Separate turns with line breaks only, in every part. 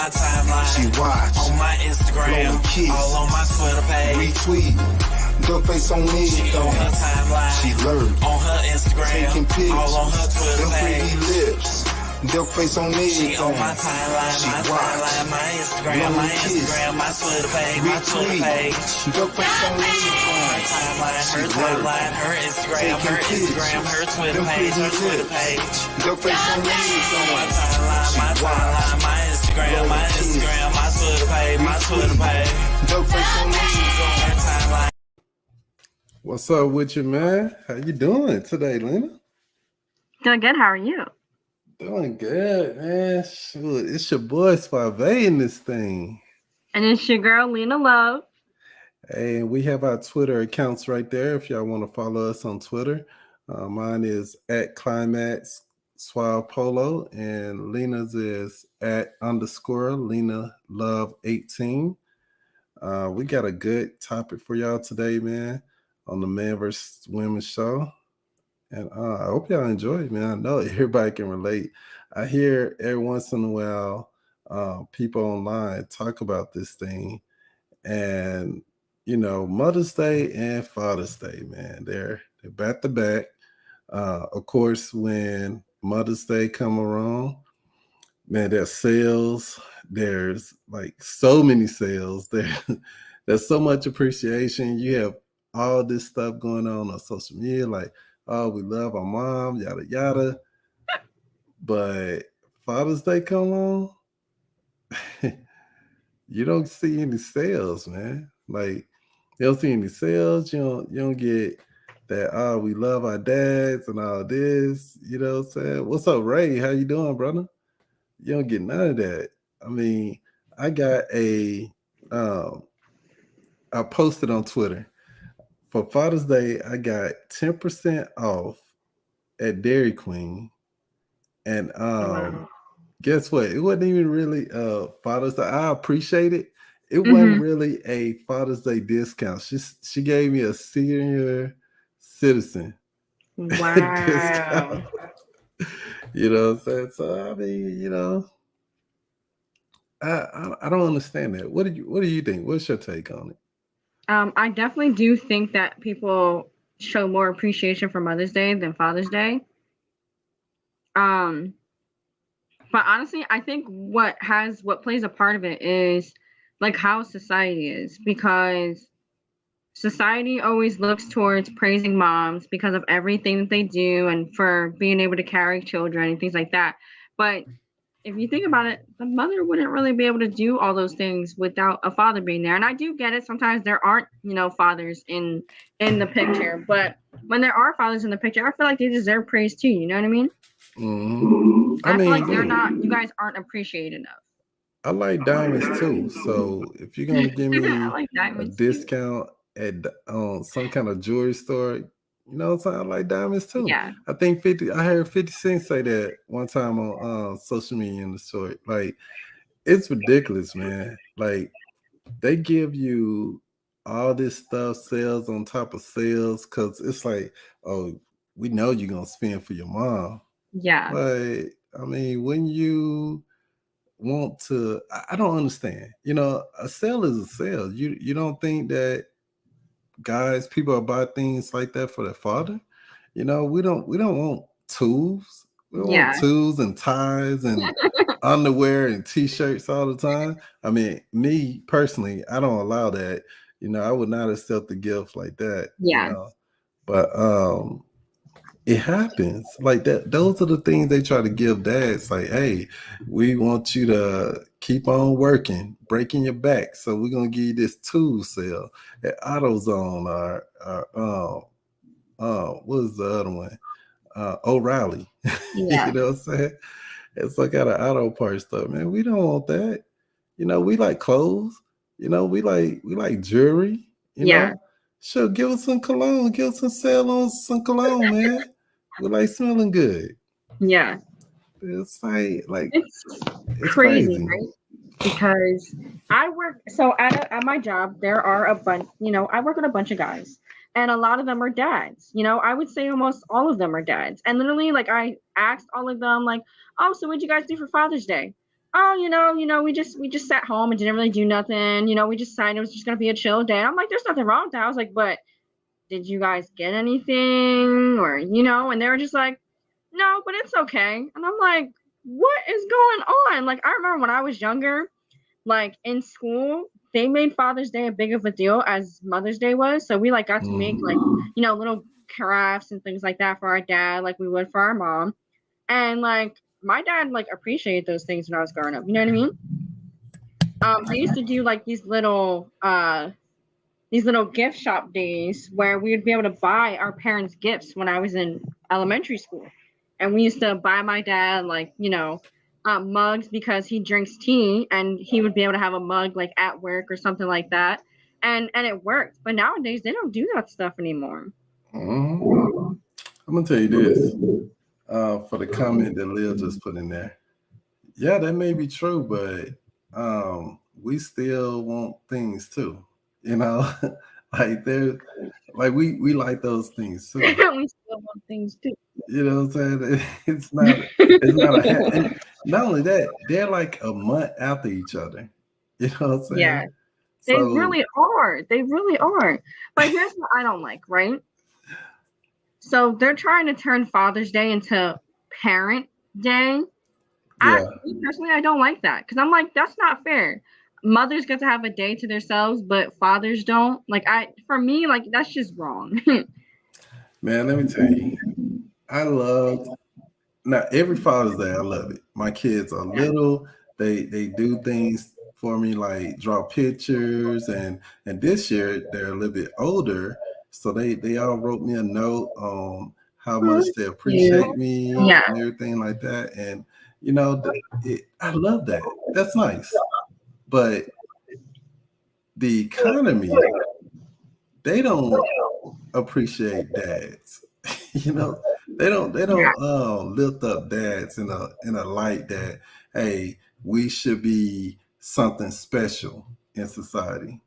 my timeline.
She watch.
On my Instagram. All on my Twitter page.
Retweet. Duck face on me.
She on her timeline.
She lurk.
On her Instagram.
Taking pics.
All on her Twitter
Them
page.
pretty lips. Duck face on me.
She on my timeline.
She
My
watch.
timeline. My Instagram. My Instagram. My Twitter page. My Twitter page.
Duck face on me.
Her timeline. Her timeline. Her Instagram. Her Instagram. Her Twitter page. Her Twitter page.
Duck face on me.
My timeline. My timeline. My Instagram. My Instagram. My Twitter page. My Twitter page.
Duck face on me.
Her timeline.
What's up with you, man? How you doing today, Lena?
Doing good. How are you?
Doing good, man. Shoot, it's your boy Suave in this thing.
And it's your girl, Lena Love.
Hey, and we have our Twitter accounts right there if y'all want to follow us on Twitter. Mine is at Climax Suave Polo, and Lena's is at _ Lena Love 18. We got a good topic for y'all today, man, on the Man vs. Women show. And I hope y'all enjoy it, man. I know everybody can relate. I hear every once in a while people online talk about this thing. And, you know, Mother's Day and Father's Day, man, they're back to back. Of course, when Mother's Day come around, man, there's sales. There's like so many sales. There's so much appreciation. You have all this stuff going on social media, like, oh, we love our mom, yada, yada. But Father's Day come on, you don't see any sales, man. Like, you don't see any sales. You don't get that, oh, we love our dads and all this. You know what I'm saying? What's up, Ray? How you doing, brother? You don't get none of that. I mean, I got I posted on Twitter. For Father's Day, I got 10% off at Dairy Queen. And guess what? It wasn't even really Father's Day. I appreciate it. It wasn't really a Father's Day discount. She gave me a senior citizen discount. You know what I'm saying? So I mean, you know, I don't understand that. What do you think? What's your take on it?
I definitely do think that people show more appreciation for Mother's Day than Father's Day. But honestly, I think what plays a part of it is like how society is, because society always looks towards praising moms because of everything that they do and for being able to carry children and things like that. But if you think about it, the mother wouldn't really be able to do all those things without a father being there. And I do get it. Sometimes there aren't, fathers in the picture. But when there are fathers in the picture, I feel like they deserve praise too. You know what I mean?
Mm-hmm.
I feel like you guys aren't appreciated enough.
I like diamonds too. So if you're going to give me a discount on some kind of jewelry store, you know what I'm saying? I like diamonds too.
Yeah.
I think I heard 50 Cent say that one time on social media in the store. Like, it's ridiculous, man. Like, they give you all this stuff, sales on top of sales, because it's like, oh, we know you're going to spend for your mom.
Yeah.
But, I mean, when you want to, I don't understand. You know, a sale is a sale. You don't think that people buy things like that for their father? You know, we don't want tools. We don't want tools and ties and underwear and t-shirts all the time. I mean, me personally, I don't allow that. You know, I would not accept a gift like that.
Yeah.
You know? But it happens like that. Those are the things they try to give dads. Like, hey, we want you to keep on working, breaking your back. So we're gonna give you this tool sale at AutoZone or what is the other one? O'Reilly.
Yeah.
You know what I'm saying? It's like at an auto parts stuff, man. We don't want that. You know, we like clothes. You know, we like jewelry. You know, sure, give us some cologne. Give us some sale on some cologne, man. We like smelling good.
Yeah.
It's like
it's crazy, right? Because I work at my job, there are a bunch, I work with a bunch of guys, and a lot of them are dads. I would say almost all of them are dads. And literally, like, I asked all of them, like, oh, so what'd you guys do for Father's Day? oh, we just sat home and didn't really do nothing. We just decided it was just gonna be a chill day. I'm like, there's nothing wrong with that. I was like, but did you guys get anything? Or, and they were just like, no, but it's okay. And I'm like, what is going on? Like, I remember when I was younger, like in school, they made Father's Day a big of a deal as Mother's Day was. So we like got to make like, little crafts and things like that for our dad, like we would for our mom. And like my dad like appreciated those things when I was growing up. You know what I mean? They used to do like these little gift shop days where we would be able to buy our parents gifts when I was in elementary school. And we used to buy my dad like, mugs because he drinks tea and he would be able to have a mug like at work or something like that. And it worked. But nowadays they don't do that stuff anymore.
I'm gonna tell you this for the comment that Lil just put in there. Yeah, that may be true, but we still want things too. Like we like those things too.
We still want things too.
You know what I'm saying? It's not and not only that, they're like a month after each other. You know what I'm saying?
Yeah. They really are. They really are. But here's what I don't like, right? So they're trying to turn Father's Day into Parent Day.
Yeah.
Personally, I don't like that because I'm like, that's not fair. Mothers get to have a day to themselves, but fathers don't. Like for me, like that's just wrong.
Man, let me tell you, I love now every Father's Day. I love it. My kids are little. They do things for me like draw pictures, and this year they're a little bit older, so they all wrote me a note on how much they appreciate me and everything like that. And I love that. That's nice. But the economy, they don't appreciate dads. They don't lift up dads in a light that, hey, we should be something special in society.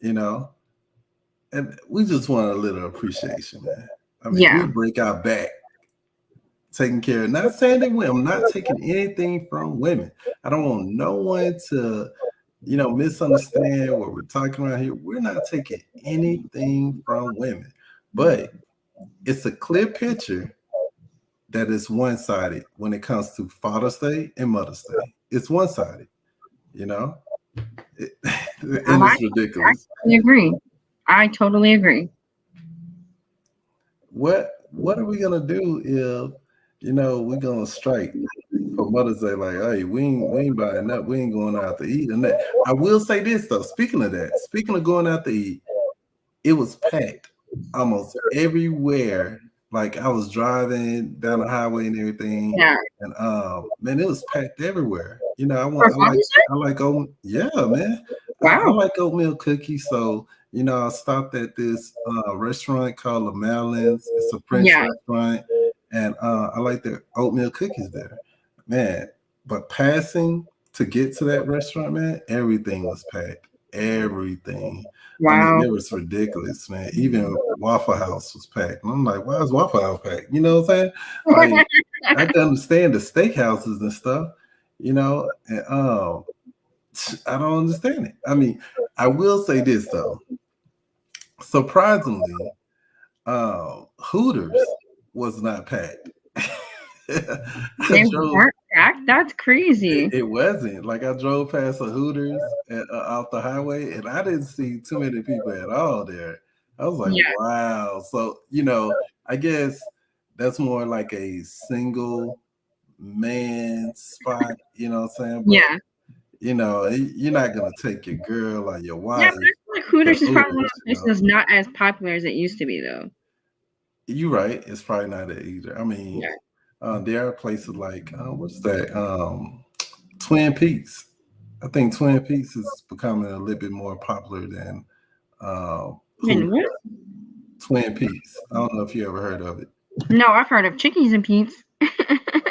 And we just want a little appreciation, man. I mean, we break our back taking care of, not saying that I'm not taking anything from women. I don't want no one to, misunderstand what we're talking about here. We're not taking anything from women, but it's a clear picture that is one-sided when it comes to Father's Day and Mother's Day. It's one-sided, and it's ridiculous.
I totally agree.
What are we gonna do if we're gonna strike for Mother's Day? Like, hey, we ain't buying that. We ain't going out to eat. And that, I will say this though. Speaking of going out to eat, it was packed almost everywhere. Like I was driving down the highway and everything, and man, it was packed everywhere. I like oatmeal. Yeah, man. Wow. I like oatmeal cookies. So I stopped at this restaurant called Le Malin's. It's a French restaurant, and I like their oatmeal cookies there, man. But passing to get to that restaurant, man, everything was packed. Everything. Wow. It was ridiculous, man. Even Waffle House was packed. And I'm like, why is Waffle House packed? You know what I'm saying? Like, I can understand the steakhouses and stuff, and I don't understand it. I mean, I will say this though. Surprisingly, Hooters was not packed.
They weren't packed? That's crazy.
It wasn't. Like I drove past a Hooters off the highway, and I didn't see too many people at all there. I was like, wow. So, I guess that's more like a single man spot, you know what I'm saying? But, you're not going to take your girl or your wife.
Yeah, but I feel like Hooters is probably one of those places that's not as popular as it used to be, though.
You're right. It's probably not that either. I mean, there are places like, what's that? Twin Peaks. I think Twin Peaks is becoming a little bit more popular than Twin Peaks. I don't know if you ever heard of it.
No, I've heard of Chickies and Pete's.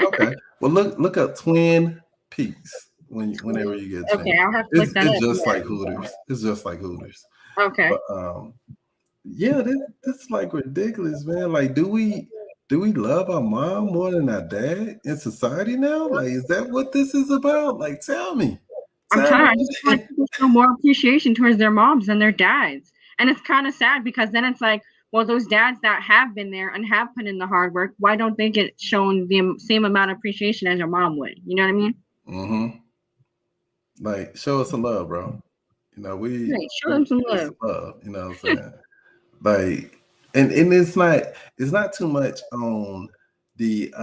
Okay. Well, look up Twin Peaks whenever you get.
Okay, I'll have to look that up.
It's just like Hooters. It's just like Hooters.
Okay.
But, this is like ridiculous, man. Like, do we do we love our mom more than our dad in society now? Like, is that what this is about? Like, tell me.
I'm
Tell
telling you, I
me.
just feel like people show more appreciation towards their moms than their dads. And it's kind of sad because then it's like, well, those dads that have been there and have put in the hard work, why don't they get shown the same amount of appreciation as your mom would? You know what I mean?
Mm-hmm. Like, show us some love, bro. You know,
Right, show them some
need
love.
love. You know what I'm saying? Like, and it's not too much on the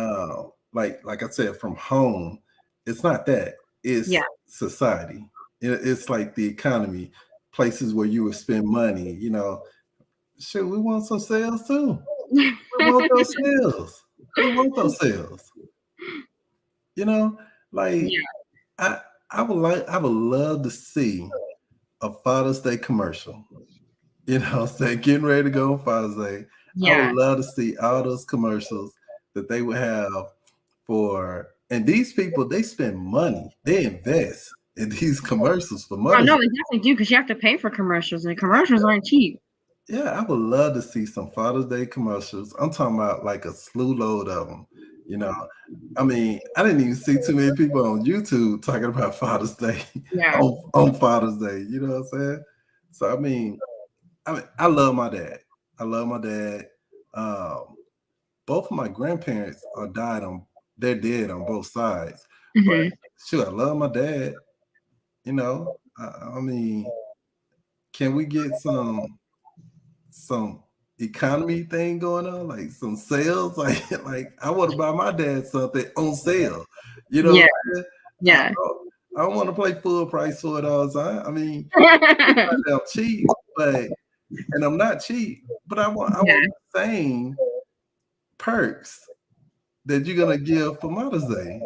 like I said, from home. It's not that. It's
Yeah.
society. It's like the economy, places where you would spend money. You know, shit, we want some sales too. We want those sales. We want those sales. You know, like
Yeah.
I would love to see a Father's Day commercial. You know what I'm saying? Getting ready to go on Father's Day. I
Yeah.
would love to see all those commercials that they would have for, and these people, they spend money. They invest in these commercials for
Oh
Mother's
no,
Day.
they definitely do because you have to pay for commercials, and commercials aren't cheap.
Yeah, I would love to see some Father's Day commercials. I'm talking about like a slew load of them. You know, I mean, I didn't even see too many people on YouTube talking about Father's Day
Yeah.
on Father's Day. You know what I'm saying? So I mean, I love my dad. I love my dad. Both of my grandparents they're dead on both sides. But
Mhm.
shoot, I love my dad. You know, I mean, can we get some economy thing going on, like some sales? Like I want to buy my dad something on sale. You know
Yeah.
what I'm saying?
Yeah.
I don't want to play full price for it all the time. I mean, I'm cheap, and I'm not cheap, but I want the same perks that you're gonna give for Mother's Day.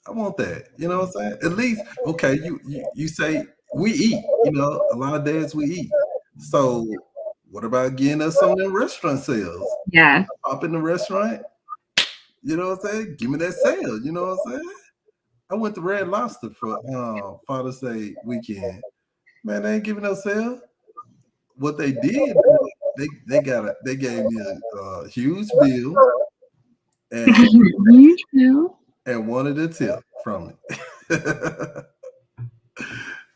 I want that. You know what I'm saying? At least, okay, you say we eat, you know, a lot of dads we eat. So what about getting us some of them restaurant sales?
Yeah.
Pop in the restaurant, you know what I'm saying? Give me that sale, you know what I'm saying? I went to Red Lobster for Father's Day weekend. Man, they ain't giving no sale. What they did, they gave me a huge bill and
Huge bill.
and wanted a tip from it.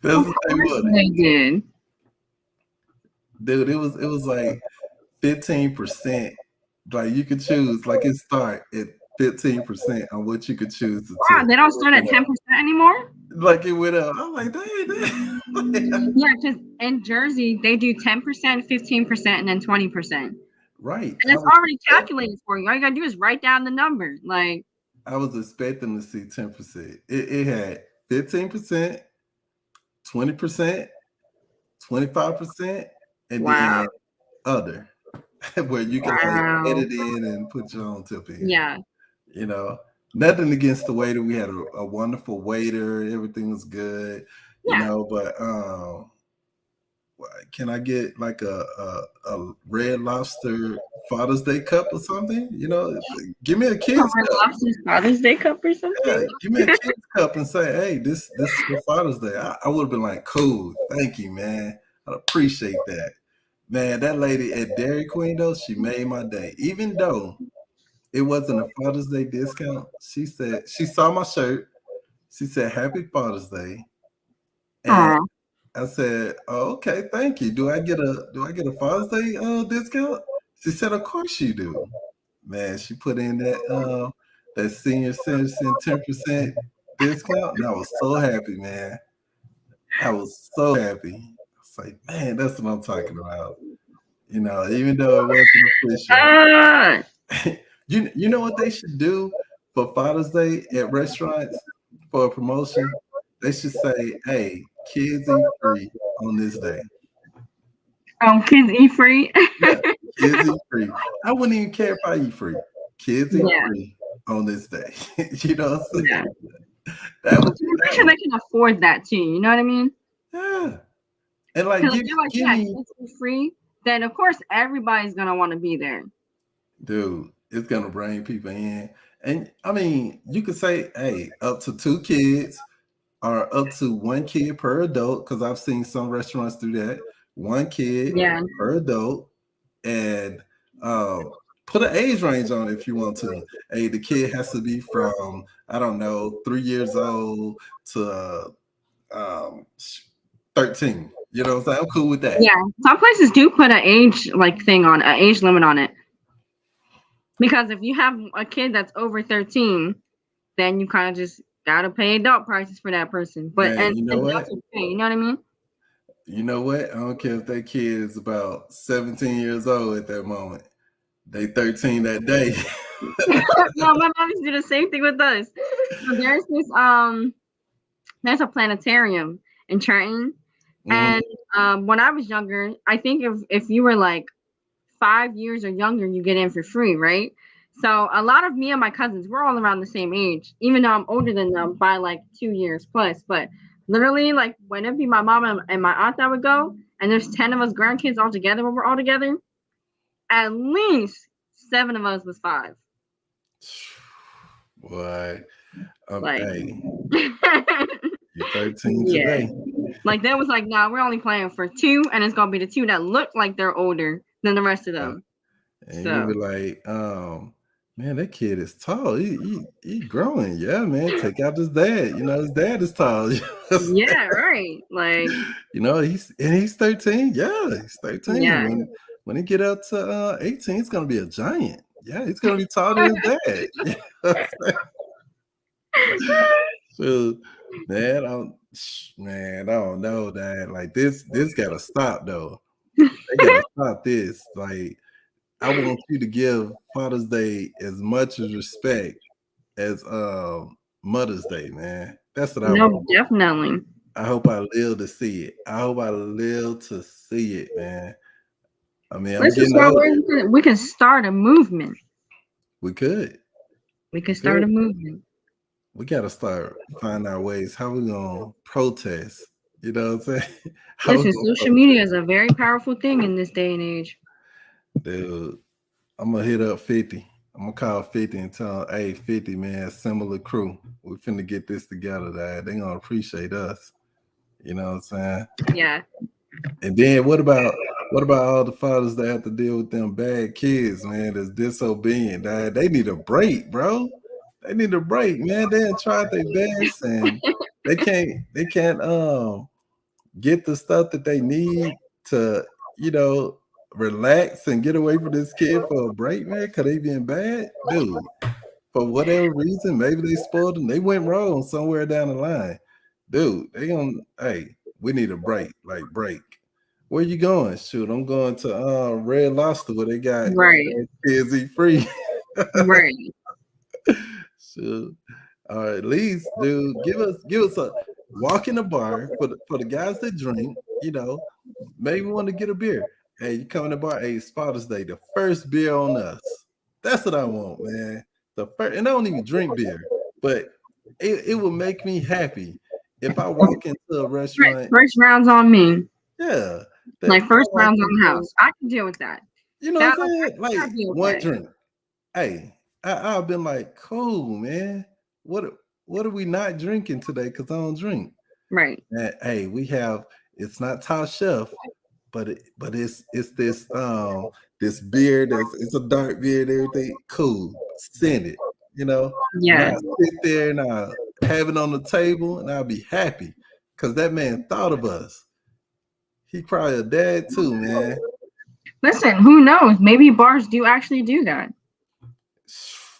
That's
Of
what they
course
wanted.
they did.
Dude, it was like 15%. Like you could choose, like it start at 15% on what you could choose to
Wow,
tip.
they don't start at 10% anymore?
Like it went up. I'm like, dang.
Yeah, because in Jersey, they do 10%, 15%, and then 20%.
Right.
And it's already calculated for you. All you gotta do is write down the number. Like,
I was expecting to see 10%. It had 15%, 20%, 25%, and
wow.
then other, where you can
Wow.
like edit in and put your own tip in.
Yeah.
You know, nothing against the waiter. We had a wonderful waiter. Everything was good. You
Yeah.
know, but can I get like a Red Lobster Father's Day cup or something? You know, give me a kid's
Red
cup.
Lobster's Father's Day cup or something?
Yeah, give me a kid's cup and say, hey, this is for Father's Day. I would have been like, cool, thank you, man. I'd appreciate that. Man, that lady at Dairy Queen, though, she made my day. Even though it wasn't a Father's Day discount, she said, she saw my shirt. She said, Happy Father's Day. And I said, oh, okay, thank you. Do I get a Father's Day discount? She said, of course you do. Man, she put in that senior citizen 10% discount, and I was so happy, man. I was so happy. It's like, man, that's what I'm talking about. You know, even though it wasn't official. You know what they should do for Father's Day at restaurants for a promotion? They should say, hey, kids eat free on this day.
Oh, kids eat free?
Yeah, kids eat free. I wouldn't even care if I eat free. Kids eat
Yeah.
free on this day. You know what I'm saying?
Yeah.
That would
I'm sure they can afford that too. You know what I mean?
yeah. And like,
Because
give
if you're like,
me,
yeah, kids eat free, then of course everybody's gonna want to be there.
dude, it's gonna bring people in. And I mean, you could say, hey, up to 2 kids or up to 1 kid per adult, because I've seen some restaurants do that. 1 kid
Yeah.
per adult, and put an age range on it if you want to. Hey, the kid has to be from, I don't know, 3 years old to 13. You know what I'm saying? I'm cool with that.
Yeah, some places do put an age thing on, an age limit on it. Because if you have a kid that's over 13, then you kind of just gotta pay adult prices for that person. But
Man, you know what?
adults will pay, you know what I mean?
You know what? I don't care if that kid is about 17 years old at that moment. They 13 that day.
No, my mom used to do the same thing with us. So there's a planetarium in Trenton. And when I was younger, I think if you were like 5 years or younger, you get in for free, right? So a lot of me and my cousins, we're all around the same age, even though I'm older than them by like 2 years plus. But literally, like when it'd be my mom and my aunt that would go, and there's 10 of us grandkids all together when we're all together, at least 7 of us was 5.
Boy,
Like,
hey, you're 13 today.
Like that was like, nah, we're only playing for 2, and it's gonna be the 2 that look like they're older than the rest of them.
And
So.
you'll be like, man, that kid is tall. He growing. Yeah, man. Take out his dad. You know, his dad is tall.
Yeah, right. Like,
you know, he's 13. Yeah, he's 13.
Yeah.
When he get up to 18, he's gonna be a giant. Yeah, he's gonna be taller than his dad. So, man, I don't know, Dad. Like this gotta stop though. They gotta stop this. Like, I want you to give Father's Day as much as respect as Mother's Day, man. That's what I want.
Definitely.
I hope I live to see it. I hope I live to see it, man. I mean,
this is why we can start a movement.
We could.
We can start a movement.
We gotta start finding our ways. How we gonna protest? You know what I'm saying?
Listen, social media is a very powerful thing in this day and age.
Dude, I'm gonna hit up 50. I'm gonna call 50 and tell him, hey, 50, man, similar crew. We finna get this together, Dad. They gonna appreciate us. You know what I'm saying?
Yeah.
And then what about all the fathers that have to deal with them bad kids, man, that's disobedient, Dad? They need a break, bro. They need a break, man. They done tried their best and they can't get the stuff that they need to, you know, relax and get away from this kid for a break, man, because they being bad. Dude, for whatever reason, maybe they spoiled them. They went wrong somewhere down the line. Dude, hey, we need a break, like break. Where you going? Shoot, I'm going to Red Lobster where they got kids eat free.
Right.
Shoot. All right, at least, dude, give us a walk in the bar for the guys that drink, you know, maybe want to get a beer. Hey, you come in the bar, hey, it's Father's Day, the first beer on us. That's what I want, man. The first, and I don't even drink beer, but it will make me happy if I walk into a restaurant.
First round's on me.
Yeah.
Like first round's on the house. I can deal with that.
You know what I'm saying? Like one drink. Hey, I've been like, cool, man. What are we not drinking today? Because I don't drink.
Right.
And, hey, it's not Top Chef, but it's this this beer it's a dark beer and everything. Cool. Send it. You know?
Yeah.
I'll sit there and I'll have it on the table and I'll be happy because that man thought of us. He probably a dad too, man.
Listen, who knows? Maybe bars do actually do that.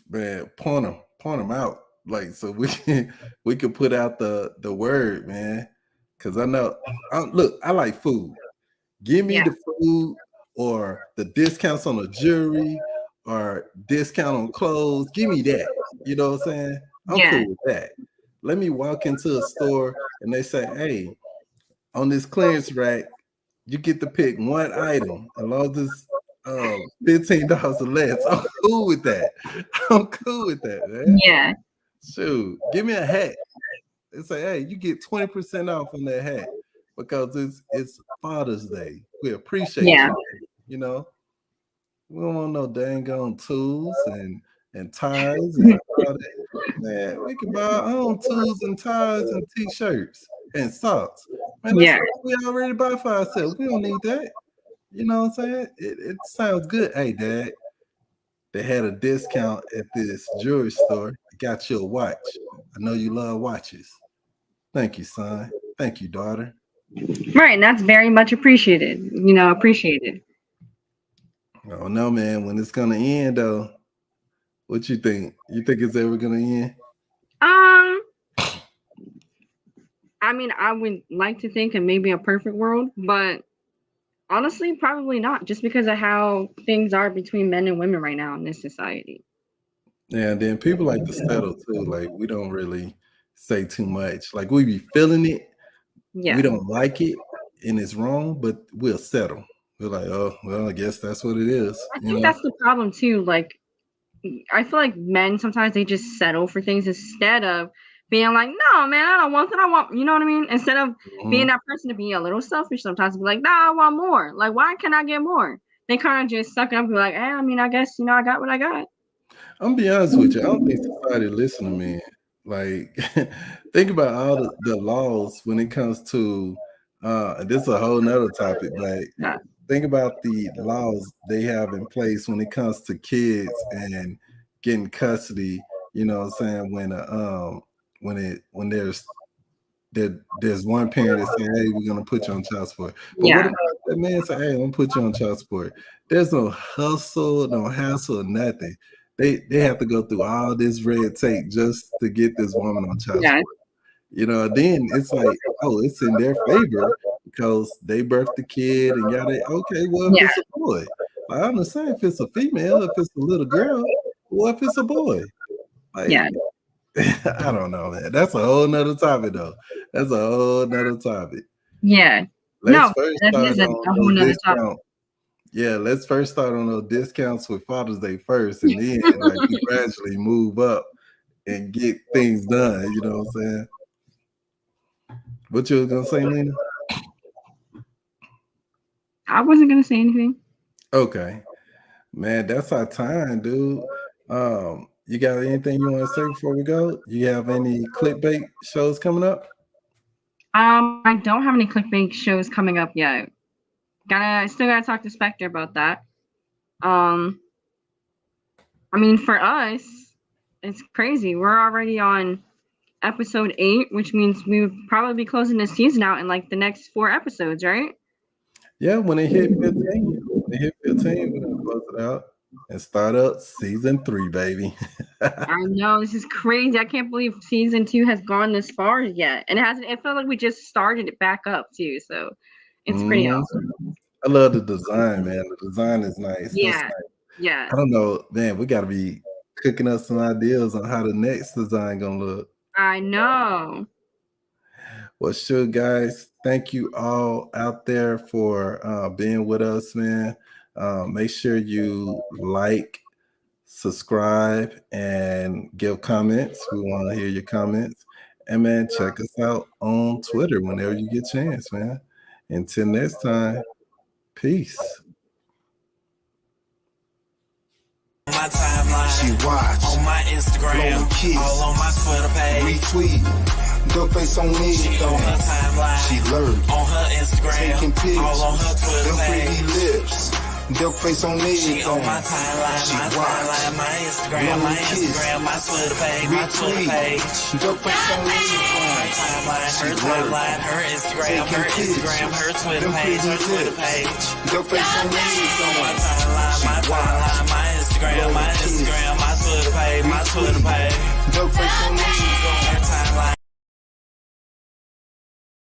Man, point them out. Like, so we could put out the word, man. Cause I know, look, I like food. Give me the food or the discounts on the jewelry or discount on clothes. Give me that. You know what I'm saying? I'm cool with that. Let me walk into a store and they say, hey, on this clearance rack, you get to pick one item as long as it's $15 or less. I'm cool with that. Man.
Yeah.
Shoot, give me a hat. They say, hey, you get 20% off on that hat because it's Father's Day. We appreciate you. You know, we don't want no dang on tools and ties and all that. Man, we can buy our own tools and ties and t-shirts and socks. Man, that's what we already buy for ourselves. We don't need that. You know what I'm saying? It sounds good. Hey, Dad, they had a discount at this jewelry store. Got you a watch. I know you love watches. Thank you, son. Thank you, daughter.
Right, and that's very much appreciated. Appreciated.
Oh no, man. When it's gonna end, though, what you think? You think it's ever gonna end?
I mean, I would like to think in maybe a perfect world, but honestly, probably not. Just because of how things are between men and women right now in this society.
Yeah, and then people like to settle too. Like we don't really say too much. Like we be feeling it.
Yeah.
We don't like it and it's wrong, but we'll settle. We're like, oh, well, I guess that's what it is.
I think that's the problem too. Like, I feel like men sometimes they just settle for things instead of being like, no, man, I don't want that. I want, you know what I mean? Instead of being that person to be a little selfish sometimes, be like, nah, I want more. Like, why can't I get more? They kind of just suck it up and be like, I mean, I guess, I got what I got.
I'm gonna be honest with you. I don't think society listen to me. Like, think about all the laws when it comes to, this is a whole nother topic, but think about the laws they have in place when it comes to kids and getting custody. You know what I'm saying? When there's one parent that say, hey, we're gonna put you on child support. But what about that man say, hey, I'm gonna put you on child support? There's no hustle, no hassle, nothing. They have to go through all this red tape just to get this woman on child support. Then it's like, oh, it's in their favor because they birthed the kid and okay, well, if it's a boy. I understand if it's a female, if it's a little girl, well, if it's a boy. Like, I don't know, man. That's a whole nother topic, though. That's a whole nother topic.
Yeah.
Let's first start on those discounts with Father's Day first, and then like we gradually move up and get things done. You know what I'm saying? What you was gonna say, Lena?
I wasn't gonna say anything.
Okay, man, that's our time, dude. You got anything you want to say before we go? You have any clickbait shows coming up?
I don't have any clickbait shows coming up yet. Still gotta talk to Spectre about that. I mean, for us, it's crazy. We're already on episode 8, which means we would probably be closing this season out in like the next 4 episodes, right?
Yeah, when it hit 15, we're gonna close it out and start up season 3, baby.
I know, this is crazy. I can't believe season 2 has gone this far yet, and it felt like we just started it back up too. So it's pretty awesome.
I love the design, man. The design is nice.
Yeah. Yeah.
I don't know, man. We got to be cooking up some ideas on how the next design gonna look.
I know.
Well, sure, guys. Thank you all out there for being with us, man. Make sure you like, subscribe, and give comments. We want to hear your comments. And man, check us out on Twitter whenever you get a chance, man. Until next time, peace.
My timeline,
She watch.
on my Instagram,
Blow kiss.
all on my Twitter page.
Retweet. Duck face on me.
She on her timeline,
She lurk.
on her Instagram,
Taking pics.
all on her Twitter
Them pretty
page.
lips. Duck face on me.
She on my timeline,
She
my
watch.
timeline, my Instagram,
Blow
my
kiss.
Instagram, my Twitter page, my Twitter page.
Retweet. Duck face on me.
Her timeline,
She
her
lurk.
timeline, her Instagram,
Taking
her
pics.
Instagram, her Twitter
Them
page, her
pretty
Twitter
lips.
page.
Duck face on me.
On my timeline, my timeline, my Instagram, my Instagram, my Twitter page, my Twitter page.
Duck face on me.
Her timeline.